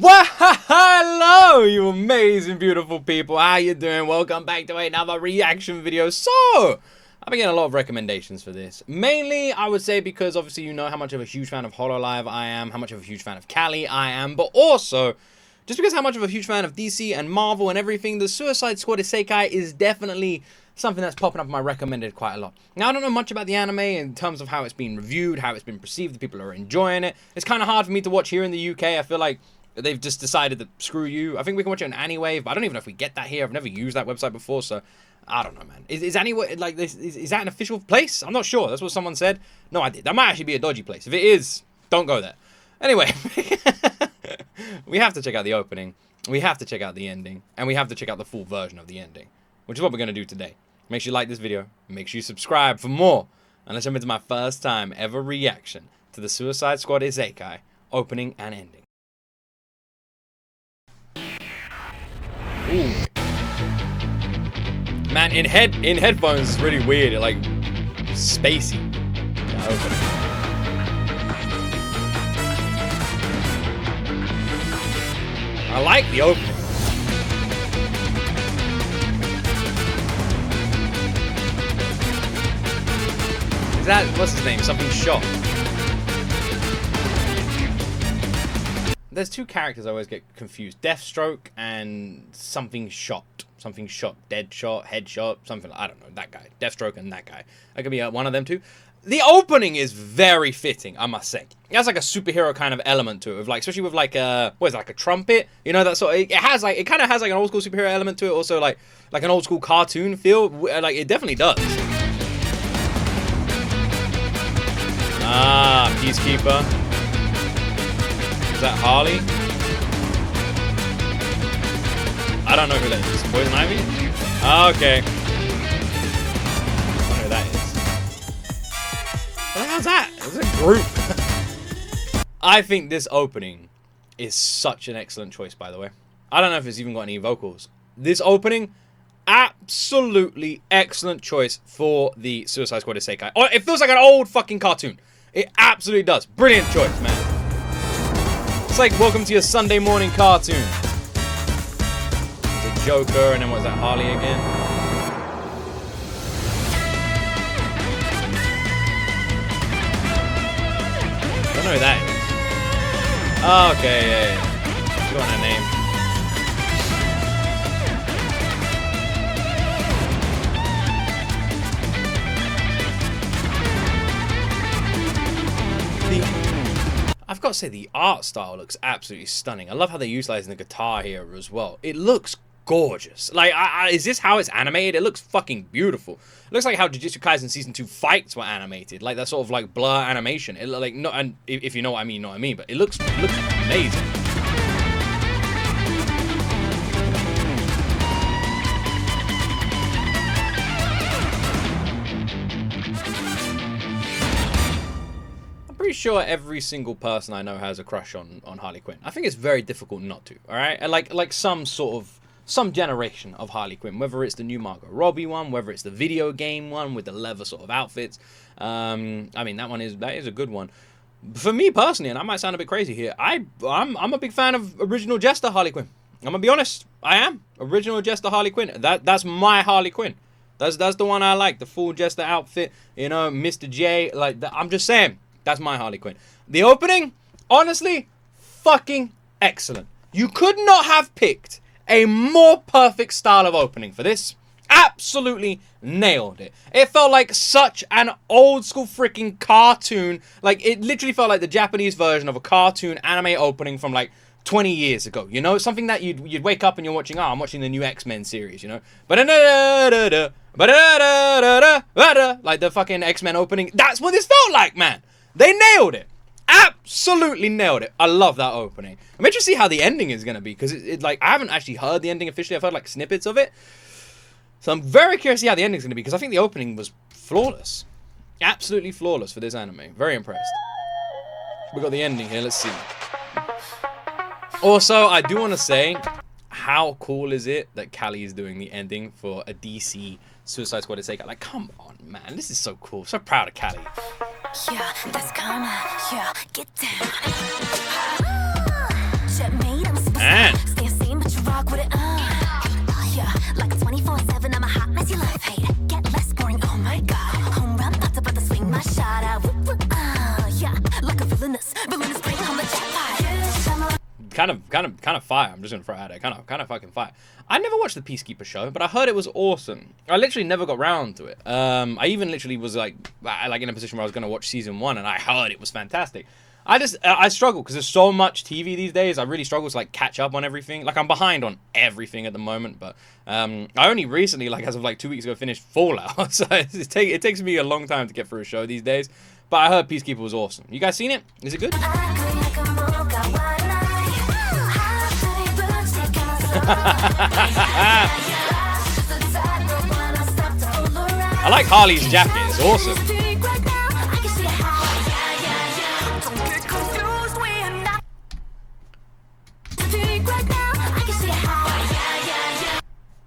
Well, hello, you amazing, beautiful people. How you doing? Welcome back to another reaction video. So, I've been getting a lot of recommendations for this. Mainly, I would say because obviously you know how much of a huge fan of Hololive I am, how much of a huge fan of Callie I am, but also just because how much of a huge fan of DC and Marvel and everything, the Suicide Squad Isekai is definitely something that's popping up in my recommended quite a lot. Now, I don't know much about the anime in terms of how it's been reviewed, how it's been perceived, the people are enjoying it. It's kind of hard for me to watch here in the UK. I feel like they've just decided that screw you. I think we can watch it on Anywave, but I don't even know if we get that here. I've never used that website before, so I don't know, man. Is Anywave like this? Is that an official place? I'm not sure. That's what someone said. No, I did. That might actually be a dodgy place. If it is, don't go there. Anyway, we have to check out the opening. We have to check out the ending, and we have to check out the full version of the ending, which is what we're gonna do today. Make sure you like this video. Make sure you subscribe for more. And let's jump into my first time ever reaction to the Suicide Squad Isekai opening and ending. Ooh. Man, in headphones it's really weird. It like spacey. I like the opening. Is that what's his name? Something Shot. There's two characters I always get confused. Deathstroke and something Shot. Something Shot. Deadshot, Headshot, something. I don't know. That guy. Deathstroke and that guy. That could be one of them too. The opening is very fitting, I must say. It has like a superhero kind of element to it, with like, especially with like what is it, like a trumpet? You know, that sort of, it kind of has like an old school superhero element to it. Also like an old school cartoon feel. Like it definitely does. Ah, Peacekeeper. Is that Harley? I don't know who that is. Poison Ivy? Okay. I don't know who that is. What the hell's that? It's a group. I think this opening is such an excellent choice, by the way. I don't know if it's even got any vocals. This opening, absolutely excellent choice for the Suicide Squad Isekai. Oh, it feels like an old fucking cartoon. It absolutely does. Brilliant choice, man. It's like welcome to your Sunday morning cartoon. There's a Joker, and then what's that, Harley again? I don't know who that is. Oh, okay, yeah. Got her name. I've got to say, the art style looks absolutely stunning. I love how they're utilizing the guitar here as well. It looks gorgeous. Like, is this how it's animated? It looks fucking beautiful. It looks like how Jujutsu Kaisen Season 2 fights were animated. Like, that sort of, like, blur animation. It, like, no, and if you know what I mean, you know what I mean. But it looks amazing. Pretty sure every single person I know has a crush on Harley Quinn. I think it's very difficult not to, all right? And like some generation of Harley Quinn, whether it's the new Margot Robbie one, whether it's the video game one with the leather sort of outfits. I mean, that is a good one. For me personally, and I might sound a bit crazy here, I'm a big fan of original Jester Harley Quinn. I'm gonna be honest, I am. Original Jester Harley Quinn. That's my Harley Quinn. That's the one I like, the full Jester outfit, you know, Mr. J, like that. I'm just saying. That's my Harley Quinn. The opening, honestly, fucking excellent. You could not have picked a more perfect style of opening for this. Absolutely nailed it. It felt like such an old school freaking cartoon. Like, it literally felt like the Japanese version of a cartoon anime opening from like 20 years ago. You know, something that you'd wake up and you're watching, I'm watching the new X-Men series, you know. Like the fucking X-Men opening. That's what this felt like, man. They nailed it. Absolutely nailed it. I love that opening. I'm interested to see how the ending is going to be, because it like, I haven't actually heard the ending officially. I've heard like snippets of it. So I'm very curious to see how the ending is going to be, because I think the opening was flawless. Absolutely flawless for this anime. Very impressed. We got the ending here. Let's see. Also, I do want to say, how cool is it that Callie is doing the ending for a DC Suicide Squad Isekai? Like, come on, man. This is so cool. So proud of Callie. Yeah, that's karma. Yeah, get down. Man. Kind of fire. I'm just gonna throw it out there. Kind of fucking fire. I never watched the Peacekeeper show, but I heard it was awesome. I literally never got round to it. I even literally was like in a position where I was gonna watch season 1, and I heard it was fantastic. I struggle because there's so much TV these days. I really struggle to like catch up on everything. Like I'm behind on everything at the moment, but I only recently, like as of like 2 weeks ago, finished Fallout. So it takes me a long time to get through a show these days. But I heard Peacekeeper was awesome. You guys seen it? Is it good? I like Harley's jacket. It's awesome.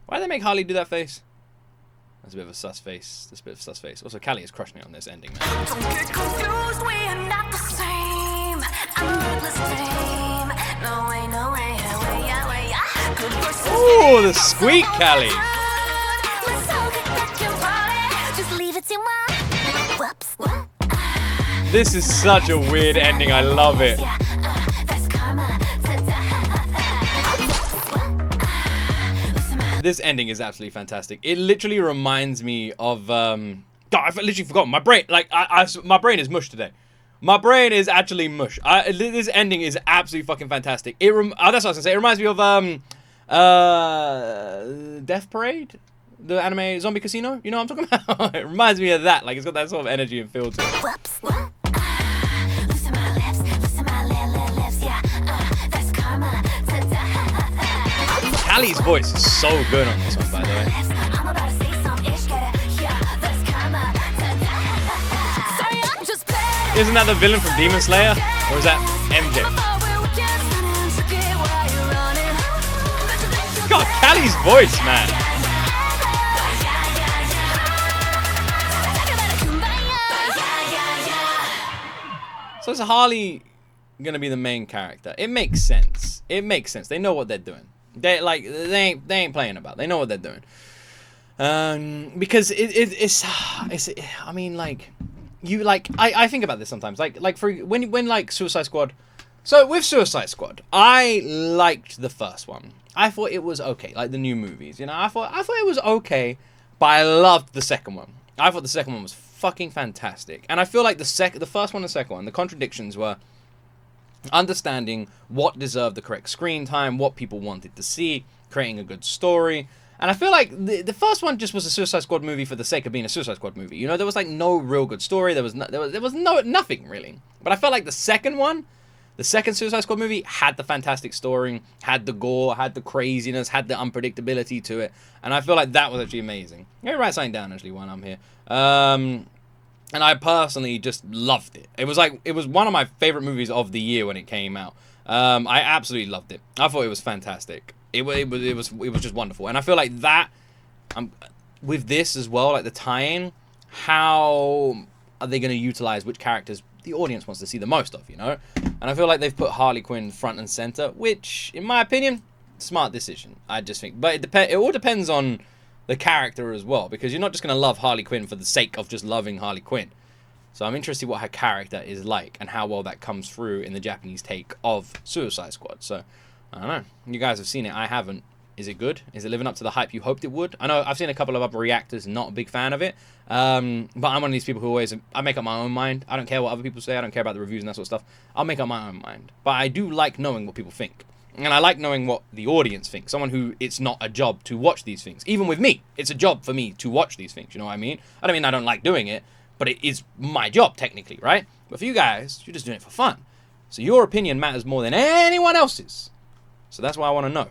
Why did they make Harley do that face? That's a bit of a sus face. That's a bit of a sus face. Also, Callie is crushing it on this ending, man. Ooh, the squeak, Callie. This is such a weird ending. I love it. This ending is absolutely fantastic. It literally reminds me of God, I've literally forgotten. My brain, like my brain is mush today. My brain is actually mush. This ending is absolutely fucking fantastic. That's what I was gonna say. It reminds me of Death Parade, the anime Zombie Casino. You know what I'm talking about? It reminds me of that. Like it's got that sort of energy and feel to it. Callie's voice is so good on this one, by the way. Isn't that the villain from Demon Slayer? Or is that MJ? God, Callie's voice, man. So is Harley gonna be the main character? It makes sense. It makes sense. They know what they're doing. They ain't playing about. They know what they're doing. Because it's I mean, like you like I think about this sometimes. Like for when like Suicide Squad. So with Suicide Squad, I liked the first one. I thought it was okay, like the new movies. You know, I thought it was okay, but I loved the second one. I thought the second one was fucking fantastic, and I feel like the first one and the second one, the contradictions were understanding what deserved the correct screen time, what people wanted to see, creating a good story. And I feel like the first one just was a Suicide Squad movie for the sake of being a Suicide Squad movie. You know, there was like no real good story. There was nothing really. But I felt like the second one, the second Suicide Squad movie, had the fantastic story, had the gore, had the craziness, had the unpredictability to it. And I feel like that was actually amazing. Let me write something down actually while I'm here. And I personally just loved it. It was one of my favorite movies of the year when it came out. I absolutely loved it. I thought it was fantastic. It was just wonderful. And I feel like that with this as well, like the tie-in, how are they going to utilize which characters the audience wants to see the most of, you know? And I feel like they've put Harley Quinn front and center, which, in my opinion, smart decision. I just think, but it all depends on the character as well, because you're not just going to love Harley Quinn for the sake of just loving Harley Quinn. So I'm interested what her character is like and how well that comes through in the Japanese take of Suicide Squad. So I don't know. You guys have seen it. I haven't. Is it good? Is it living up to the hype you hoped it would? I know I've seen a couple of other reactors, not a big fan of it. But I'm one of these people who always, I make up my own mind. I don't care what other people say. I don't care about the reviews and that sort of stuff. I'll make up my own mind. But I do like knowing what people think. And I like knowing what the audience thinks. Someone who it's not a job to watch these things. Even with me, it's a job for me to watch these things. You know what I mean? I don't mean I don't like doing it, but it is my job technically, right? But for you guys, you're just doing it for fun. So your opinion matters more than anyone else's. So that's why I want to know.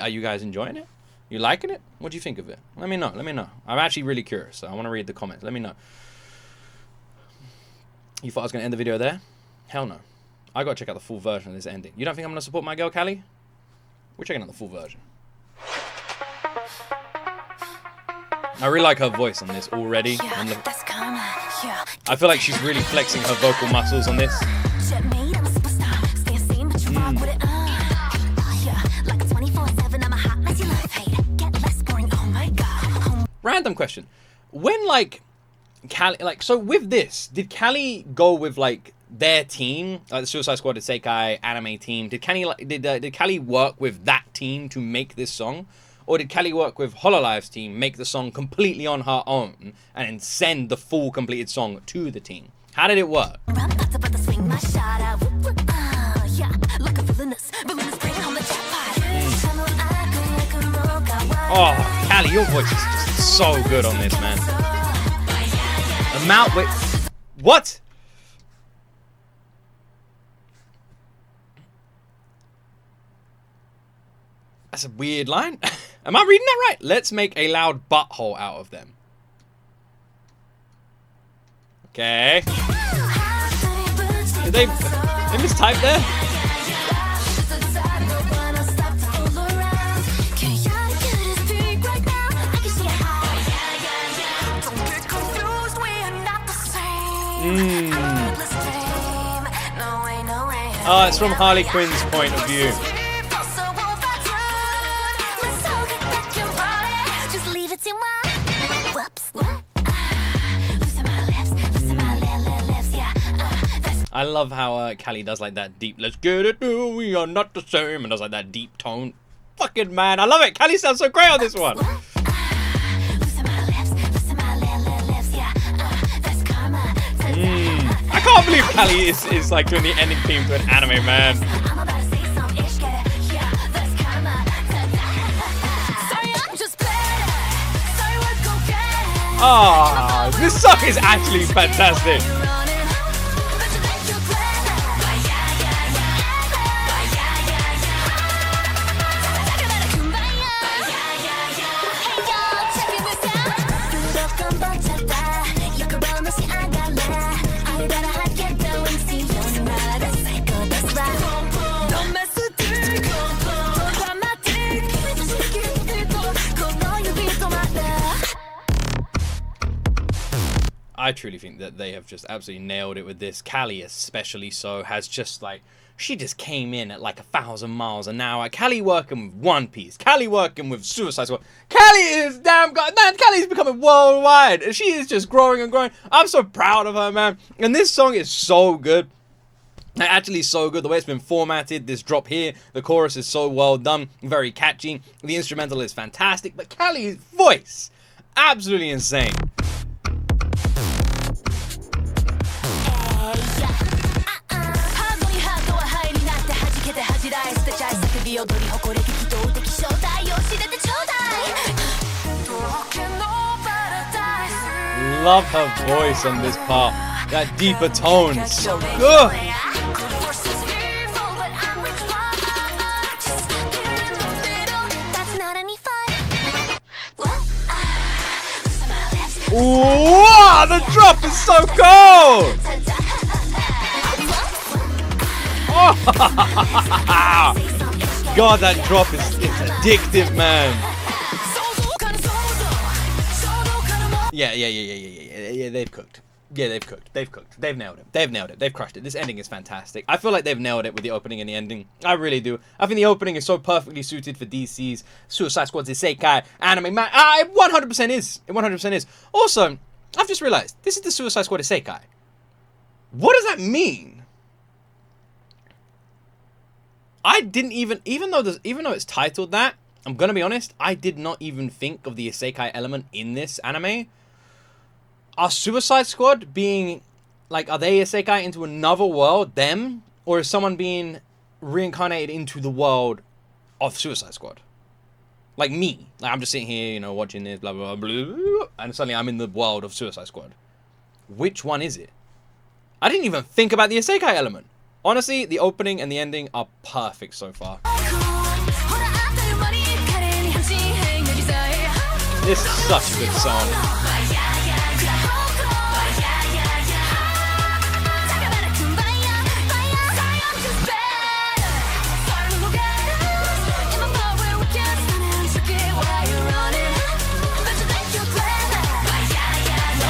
Are you guys enjoying it? You liking it? What do you think of it? Let me know. Let me know. I'm actually really curious, so I want to read the comments. Let me know. You thought I was going to end the video there? Hell no. I got to check out the full version of this ending. You don't think I'm going to support my girl, Callie? We're checking out the full version. I really like her voice on this already. I feel like she's really flexing her vocal muscles on this. Random question. When, like, Callie, like, so with this, did Callie go with, like, their team, like the Suicide Squad, the Isekai anime team? Did Callie work with that team to make this song? Or did Callie work with Hololive's team, make the song completely on her own, and then send the full completed song to the team? How did it work? Oh, Callie, your voice is just so good on this, man. Wait, what? That's a weird line. Am I reading that right? Let's make a loud butthole out of them. Okay. Did they mistype there? Oh, it's from Harley Quinn's point of view. I love how Callie does like that deep, let's get it, we are not the same, and does like that deep tone. Fucking man, I love it. Callie sounds so great on this one. I can't believe Callie is like doing the ending theme to an anime, man. Ah, oh, this song is actually fantastic. I truly think that they have just absolutely nailed it with this. Callie especially so has just like, she just came in at like 1,000 miles an hour. Callie working with One Piece. Callie working with Suicide Squad. Callie is damn god. Man, Callie's becoming worldwide. And she is just growing and growing. I'm so proud of her, man. And this song is so good. Actually so good. The way it's been formatted, this drop here, the chorus is so well done. Very catchy. The instrumental is fantastic. But Callie's voice, absolutely insane. Love her voice on this part. That deeper tone, so good. Wow, the drop is so cool. Oh, God, that drop is addictive, man. Yeah, they've cooked. Yeah, they've cooked. They've cooked. They've nailed it. They've nailed it. They've crushed it. This ending is fantastic. I feel like they've nailed it with the opening and the ending. I really do. I think the opening is so perfectly suited for DC's Suicide Squad's Isekai anime. Man, it 100% is. It 100% is. Also, I've just realized, this is the Suicide Squad Isekai. What does that mean? I didn't even though it's titled that, I'm gonna be honest, I did not even think of the Isekai element in this anime. Are Suicide Squad being, like, are they Isekai into another world, them? Or is someone being reincarnated into the world of Suicide Squad? Like me. Like, I'm just sitting here, you know, watching this, blah, blah, blah, blah, and suddenly I'm in the world of Suicide Squad. Which one is it? I didn't even think about the Isekai element. Honestly, the opening and the ending are perfect so far. This is such a good song.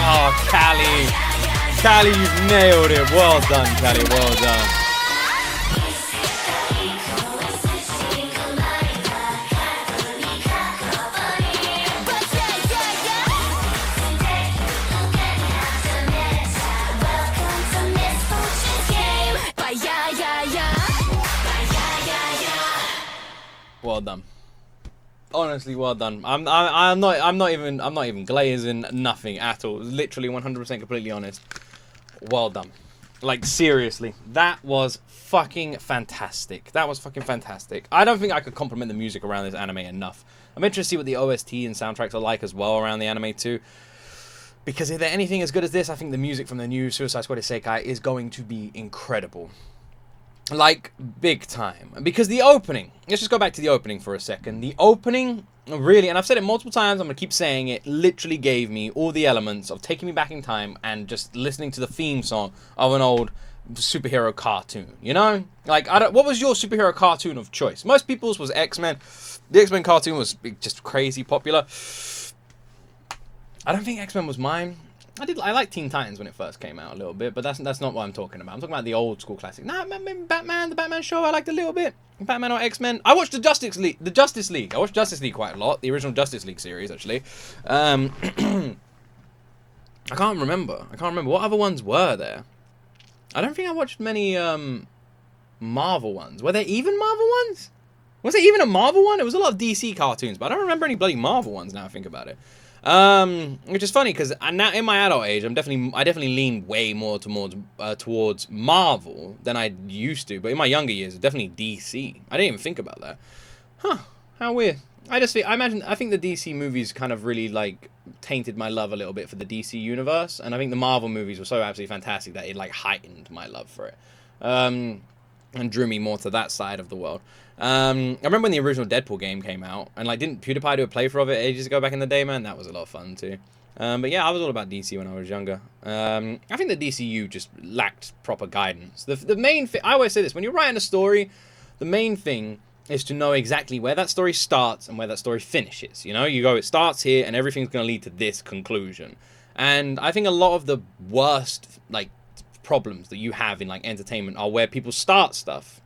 Oh, Callie. Callie, you've nailed it. Well done, Callie. Well done. Well done. Honestly, well done. I'm not even glazing, nothing at all. Literally 100% completely honest. Well done. Like, seriously, that was fucking fantastic. That was fucking fantastic. I don't think I could compliment the music around this anime enough. I'm interested to see what the OST and soundtracks are like as well around the anime too. Because if they're anything as good as this, I think the music from the new Suicide Squad Isekai is going to be incredible. Like, big time. Because the opening, let's just go back to the opening for a second. The opening, really, and I've said it multiple times, I'm going to keep saying it, literally gave me all the elements of taking me back in time and just listening to the theme song of an old superhero cartoon, you know? Like, what was your superhero cartoon of choice? Most people's was X-Men. The X-Men cartoon was just crazy popular. I don't think X-Men was mine. I liked Teen Titans when it first came out a little bit, but that's not what I'm talking about. I'm talking about the old school classic. Nah, Batman, the Batman show, I liked a little bit. Batman or X-Men. I watched the Justice League. I watched Justice League quite a lot. The original Justice League series, actually. I can't remember. What other ones were there? I don't think I watched many Marvel ones. Were there even Marvel ones? Was there even a Marvel one? It was a lot of DC cartoons, but I don't remember any bloody Marvel ones now I think about it. Which is funny because now in my adult age, I definitely lean way more towards Marvel than I used to. But in my younger years, definitely DC. I didn't even think about that. Huh? How weird. I think the DC movies kind of really like tainted my love a little bit for the DC universe, and I think the Marvel movies were so absolutely fantastic that it like heightened my love for it. And drew me more to that side of the world. I remember when the original Deadpool game came out, and like, didn't PewDiePie do a playthrough of it ages ago back in the day, man? That was a lot of fun too. But yeah, I was all about DC when I was younger. I think the DCU just lacked proper guidance. The main thing, I always say this, when you're writing a story, the main thing is to know exactly where that story starts and where that story finishes. You know, you go, it starts here and everything's going to lead to this conclusion. And I think a lot of the worst, like, problems that you have in like entertainment are where people start stuff,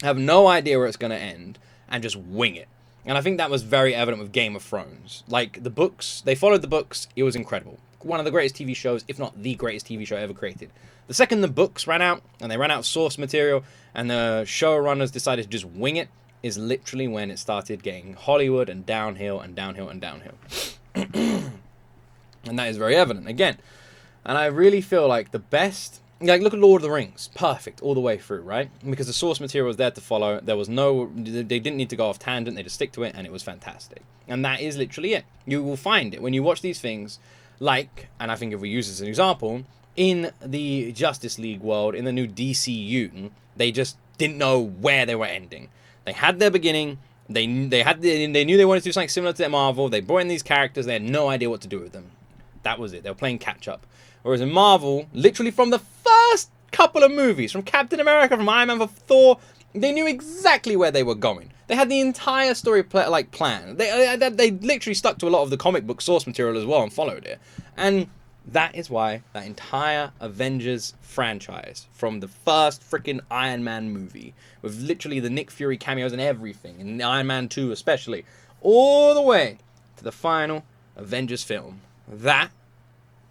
have no idea where it's going to end, and just wing it. And I think that was very evident with Game of Thrones. Like, the books, they followed the books, it was incredible. One of the greatest TV shows, if not the greatest TV show ever created. The second the books ran out, and they ran out of source material, and the showrunners decided to just wing it, is literally when it started getting Hollywood and downhill and downhill and downhill. And that is very evident, again. And I really feel like the best, like, look at Lord of the Rings, perfect all the way through, right? Because the source material was there to follow. They didn't need to go off tangent. They just stick to it, and it was fantastic. And that is literally it. You will find it when you watch these things, like, and I think if we use this as an example, in the Justice League world, in the new DCU, they just didn't know where they were ending. They had their beginning. They knew they wanted to do something similar to Marvel. They brought in these characters. They had no idea what to do with them. That was it. They were playing catch up. Whereas in Marvel, literally from the first couple of movies, from Captain America, from Iron Man, from Thor, they knew exactly where they were going. They had the entire story planned. They literally stuck to a lot of the comic book source material as well and followed it. And that is why that entire Avengers franchise, from the first freaking Iron Man movie, with literally the Nick Fury cameos and everything, and Iron Man 2 especially, all the way to the final Avengers film, that,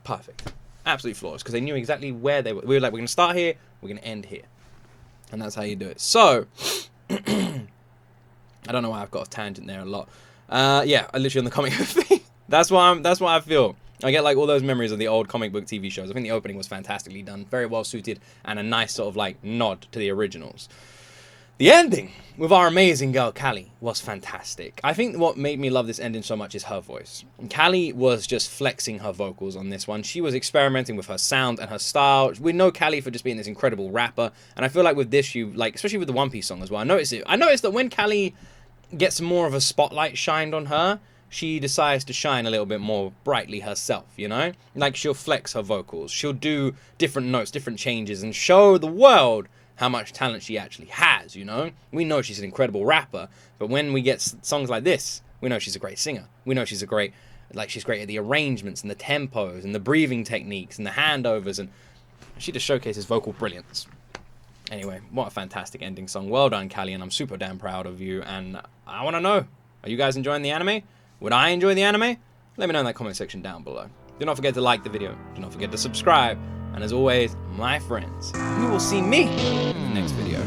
perfect. Absolutely flawless, because they knew exactly where they were. We were like, we're going to start here, we're going to end here. And that's how you do it. So, I don't know why I've got a tangent there a lot. Yeah, I literally on the comic thing. That's what I feel. I get like all those memories of the old comic book TV shows. I think the opening was fantastically done, very well suited, and a nice sort of like nod to the originals. The ending with our amazing girl Callie was fantastic. I think what made me love this ending so much is her voice. Callie was just flexing her vocals on this one. She was experimenting with her sound and her style. We know Callie for just being this incredible rapper, and I feel like with this, especially with the One Piece song as well, I noticed that when Callie gets more of a spotlight shined on her, she decides to shine a little bit more brightly herself, you know? Like, she'll flex her vocals, she'll do different notes, different changes, and show the world how much talent she actually has, you know? We know she's an incredible rapper, but when we get songs like this, we know she's a great singer. We know she's great at the arrangements and the tempos and the breathing techniques and the handovers, and she just showcases vocal brilliance. Anyway, what a fantastic ending song. Well done, Callie, and I'm super damn proud of you, and I want to know, are you guys enjoying the anime? Would I enjoy the anime? Let me know in that comment section down below. Do not forget to like the video. Do not forget to subscribe. And as always, my friends, you will see me in the next video.